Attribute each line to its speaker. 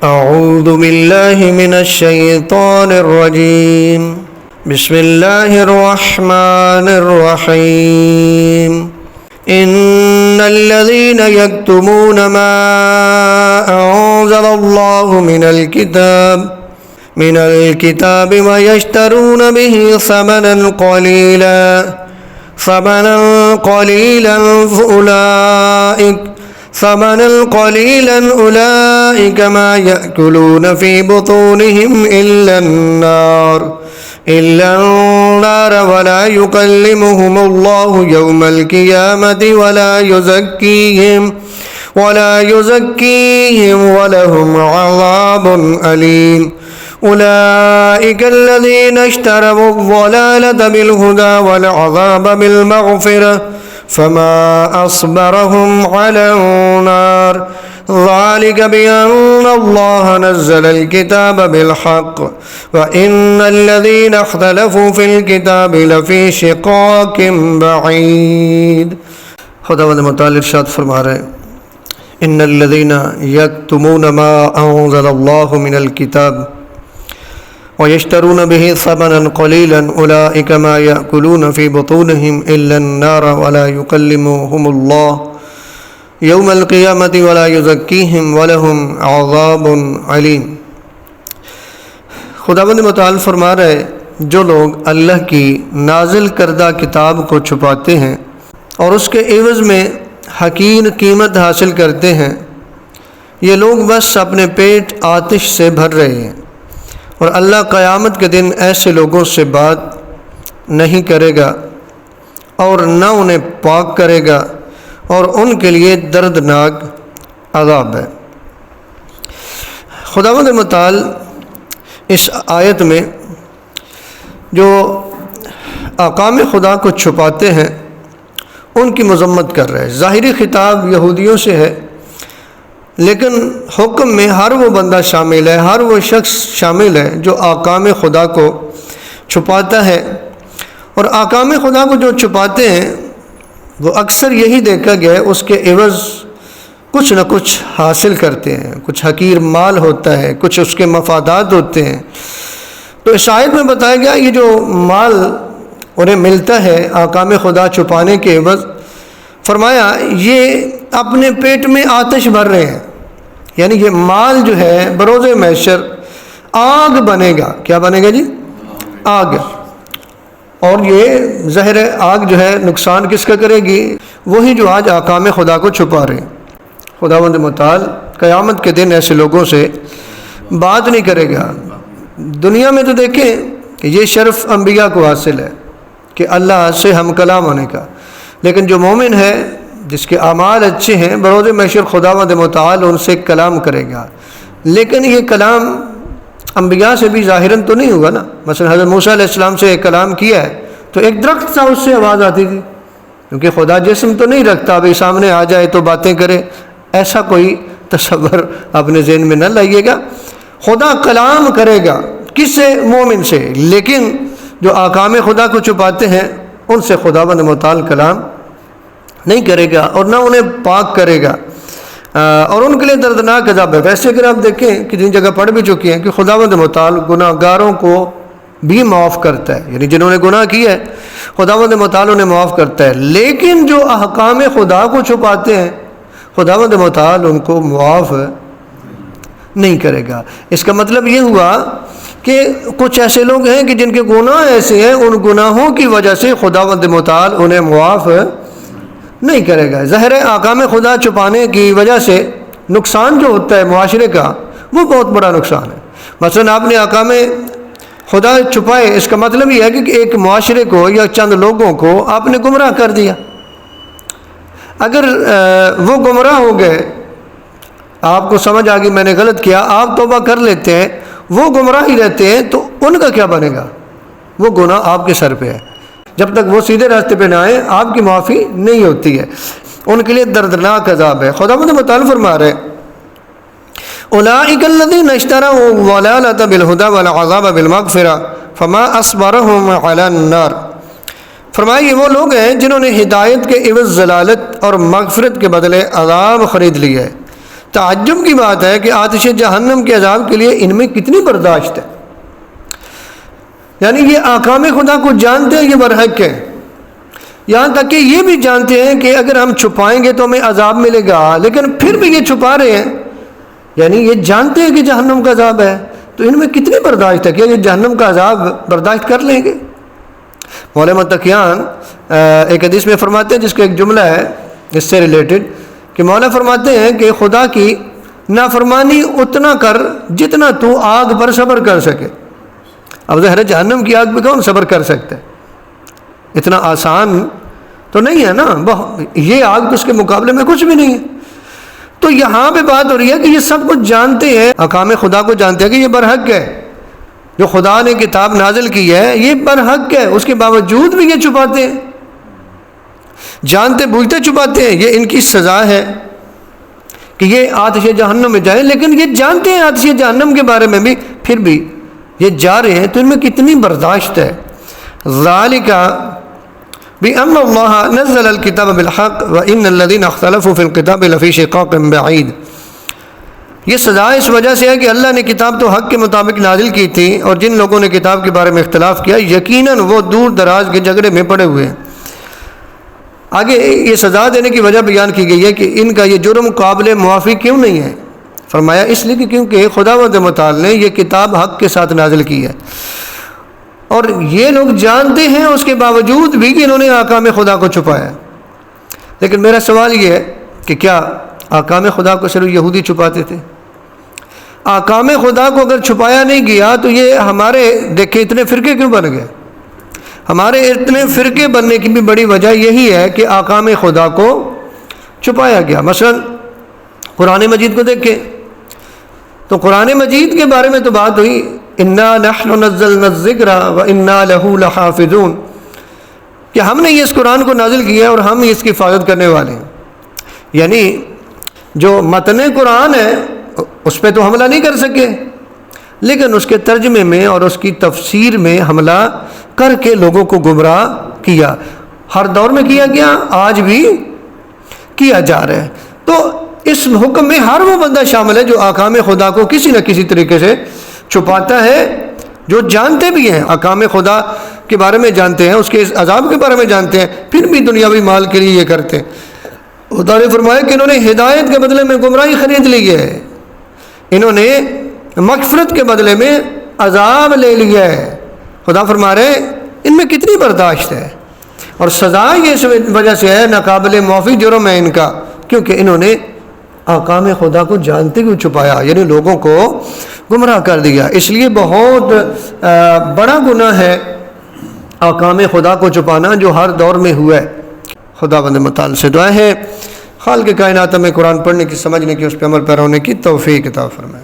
Speaker 1: أعوذ بالله من الشيطان الرجيم بسم الله الرحمن الرحيم إن الذين يكتمون ما أنزل الله من الكتاب ويشترون به ثمنا قليلا أولئك ما يأكلون في بطونهم إلا النار ولا يكلمهم الله يوم القيامة ولا يزكيهم ولهم عذاب أليم أولئك الذين اشتروا الضلالة بالهدى والعذاب بالمغفرة فما أصبرهم على النار ذلك بأن الله نزل الكتاب بالحق وإن الذين اختلفوا في الكتاب لفي شقاق بعيد۔ خداوند متعال ارشاد فرما رہے ہیں ان الذين يكتمون ما أنزل الله من الكتاب ويشترون به ثمنا قليلا أولئك ما يأكلون في بطونهم إلا النار ولا يكلمهم الله يوم القيامة ولا يزكيهم ولهم عذاب عليم۔ خداوند متعال فرما رہے جو لوگ اللہ کی نازل کردہ کتاب کو چھپاتے ہیں اور اس کے عوض میں حقیر قیمت حاصل کرتے ہیں، یہ لوگ بس اپنے پیٹ آتش سے بھر رہے ہیں، اور اللہ قیامت کے دن ایسے لوگوں سے بات نہیں کرے گا اور نہ انہیں پاک کرے گا، اور ان کے لیے دردناک عذاب ہے۔ خداوند متعال اس آیت میں جو احکام خدا کو چھپاتے ہیں ان کی مذمت کر رہے ہیں۔ ظاہری خطاب یہودیوں سے ہے، لیکن حکم میں ہر وہ بندہ شامل ہے، ہر وہ شخص شامل ہے جو احکام خدا کو چھپاتا ہے، اور احکام خدا کو جو چھپاتے ہیں وہ اکثر یہی دیکھا گیا ہے اس کے عوض کچھ نہ کچھ حاصل کرتے ہیں، کچھ حقیر مال ہوتا ہے، کچھ اس کے مفادات ہوتے ہیں۔ تو اس آیت میں بتایا گیا یہ جو مال انہیں ملتا ہے احکام خدا چھپانے کے عوض، فرمایا یہ اپنے پیٹ میں آتش بھر رہے ہیں، یعنی یہ مال جو ہے بروز محشر آگ بنے گا۔ کیا بنے گا جی؟ آگ۔ اور یہ زہر آگ جو ہے نقصان کس کا کرے گی؟ وہی جو آج احکام خدا کو چھپا رہے ہیں۔ خداوند متعال قیامت کے دن ایسے لوگوں سے بات نہیں کرے گا۔ دنیا میں تو دیکھیں کہ یہ شرف انبیاء کو حاصل ہے کہ اللہ سے ہم کلام ہونے کا، لیکن جو مومن ہے جس کے اعمال اچھے ہیں بروز محشر خداوند متعال ان سے کلام کرے گا، لیکن یہ کلام انبیاء سے بھی ظاہراً تو نہیں ہوگا نا۔ مثلا حضرت موسیٰ علیہ السلام سے ایک کلام کیا ہے تو ایک درخت تھا، اس سے آواز آتی تھی، کیونکہ خدا جسم تو نہیں رکھتا ابھی سامنے آ جائے تو باتیں کرے، ایسا کوئی تصور اپنے ذہن میں نہ لائیے گا۔ خدا کلام کرے گا کس سے؟ مومن سے، لیکن جو احکام خدا کو چھپاتے ہیں ان سے خداوند متعال کلام نہیں کرے گا اور نہ انہیں پاک کرے گا، اور ان کے لیے دردناک عذاب ہے۔ ویسے اگر آپ دیکھیں کہ جن جگہ پڑھ بھی چکی ہیں کہ خداوند متعال گناہ گاروں کو بھی معاف کرتا ہے، یعنی جنہوں نے گناہ کیا ہے خداوند متعال انہیں معاف کرتا ہے، لیکن جو احکام خدا کو چھپاتے ہیں خداوند متعال ان کو معاف نہیں کرے گا۔ اس کا مطلب یہ ہوا کہ کچھ ایسے لوگ ہیں کہ جن کے گناہ ایسے ہیں، ان گناہوں کی وجہ سے خداوند متعال انہیں معاف نہیں کرے گا۔ ظاہر ہے احکام خدا چھپانے کی وجہ سے نقصان جو ہوتا ہے معاشرے کا وہ بہت بڑا نقصان ہے۔ مثلا آپ نے احکام خدا چھپائے، اس کا مطلب یہ ہے کہ ایک معاشرے کو یا چند لوگوں کو آپ نے گمراہ کر دیا۔ اگر وہ گمراہ ہو گئے، آپ کو سمجھ آ گئی میں نے غلط کیا، آپ توبہ کر لیتے ہیں، وہ گمراہ ہی رہتے ہیں، تو ان کا کیا بنے گا؟ وہ گناہ آپ کے سر پہ ہے، جب تک وہ سیدھے راستے پہ نہ آئیں آپ کی معافی نہیں ہوتی ہے، ان کے لیے دردناک عذاب ہے۔ خداوند متعال فرما رہے اولئک الذین اشتروا الضلالۃ بالہدی والعذاب بالمغفرۃ فما اصبرهم علی النار۔ فرمایا یہ وہ لوگ ہیں جنہوں نے ہدایت کے عوض ضلالت اور مغفرت کے بدلے عذاب خرید لیا ہے، تعجب کی بات ہے کہ آتش جہنم کے عذاب کے لیے ان میں کتنی برداشت ہے. یعنی یہ احکام خدا کو جانتے ہیں، یہ برحق ہے. یہاں تک کہ یہ بھی جانتے ہیں کہ اگر ہم چھپائیں گے تو ہمیں عذاب ملے گا، لیکن پھر بھی یہ چھپا رہے ہیں. یعنی یہ جانتے ہیں کہ جہنم کا عذاب ہے، تو ان میں کتنی برداشت ہے کہ یہ جہنم کا عذاب برداشت کر لیں گے. مولانا تقیان ایک حدیث میں فرماتے ہیں، جس کا ایک جملہ ہے اس سے ریلیٹڈ، کہ مولانا فرماتے ہیں کہ خدا کی نافرمانی اتنا کر جتنا تو آگ پر صبر کر سکے. اب ظاہر ہے جہنم کی آگ پہ کون صبر کر سکتا ہے؟ اتنا آسان تو نہیں ہے نا، یہ آگ تو اس کے مقابلے میں کچھ بھی نہیں ہے. تو یہاں پہ بات ہو رہی ہے کہ یہ سب کچھ جانتے ہیں، احکام خدا کو جانتے ہیں کہ یہ برحق ہے، جو خدا نے کتاب نازل کی ہے یہ برحق ہے، اس کے باوجود بھی یہ چھپاتے ہیں، جانتے بوجھتے چھپاتے ہیں. یہ ان کی سزا ہے کہ یہ آتش جہنم میں جائیں، لیکن یہ جانتے ہیں آتش جہنم کے بارے میں بھی، پھر بھی یہ جا رہے ہیں. تو ان میں کتنی برداشت ہے. ذالک بأن اللہ نزل الکتاب بالحق وإن الذین اختلفوا فی الکتاب لفی شقاق بعید. یہ سزا اس وجہ سے ہے کہ اللہ نے کتاب تو حق کے مطابق نازل کی تھی، اور جن لوگوں نے کتاب کے بارے میں اختلاف کیا یقیناً وہ دور دراز کے جھگڑے میں پڑے ہوئے ہیں. آگے یہ سزا دینے کی وجہ بیان کی گئی ہے کہ ان کا یہ جرم قابل معافی کیوں نہیں ہے. فرمایا اس لیے کہ کیونکہ خداوند متعال نے یہ کتاب حق کے ساتھ نازل کی ہے، اور یہ لوگ جانتے ہیں اس کے باوجود بھی کہ انہوں نے احکام خدا کو چھپایا. لیکن میرا سوال یہ ہے کہ کیا احکام خدا کو صرف یہودی چھپاتے تھے؟ احکام خدا کو اگر چھپایا نہیں گیا تو یہ ہمارے دیکھیں اتنے فرقے کیوں بن گئے؟ ہمارے اتنے فرقے بننے کی بھی بڑی وجہ یہی ہے کہ احکام خدا کو چھپایا گیا. مثلا قرآن مجید کو دیکھیں تو قرآن مجید کے بارے میں تو بات ہوئی انا نحن نزلنا الذکر وانا لہ لحافظون، کہ ہم نے اس قرآن کو نازل کیا اور ہم اس کی حفاظت کرنے والے ہیں. یعنی جو متن قرآن ہے اس پہ تو حملہ نہیں کر سکے، لیکن اس کے ترجمے میں اور اس کی تفسیر میں حملہ کر کے لوگوں کو گمراہ کیا. ہر دور میں کیا گیا، آج بھی کیا جا رہا ہے. تو اس حکم میں ہر وہ بندہ شامل ہے جو احکام خدا کو کسی نہ کسی طریقے سے چھپاتا ہے، جو جانتے بھی ہیں احکام خدا کے بارے میں جانتے ہیں، اس کے عذاب کے بارے میں جانتے ہیں، پھر بھی دنیاوی مال کے لیے یہ کرتے ہیں. خدا نے فرمایا کہ انہوں نے ہدایت کے بدلے میں گمراہی خرید لی ہے، انہوں نے مغفرت کے بدلے میں عذاب لے لیا ہے. خدا فرما رہے ہیں ان میں کتنی برداشت ہے، اور سزا یہ اس وجہ سے ہے ناقابل معافی جرم ہے ان کا، کیونکہ انہوں نے احکام خدا کو جانتے ہوئے چھپایا، یعنی لوگوں کو گمراہ کر دیا. اس لیے بہت بڑا گناہ ہے احکام خدا کو چھپانا، جو ہر دور میں ہوا ہے. خداوند متعال سے دعا ہے خالق کائنات میں قرآن پڑھنے کی، سمجھنے کی، اس پہ عمل پیرا ہونے کی توفیق عطا فرمائے.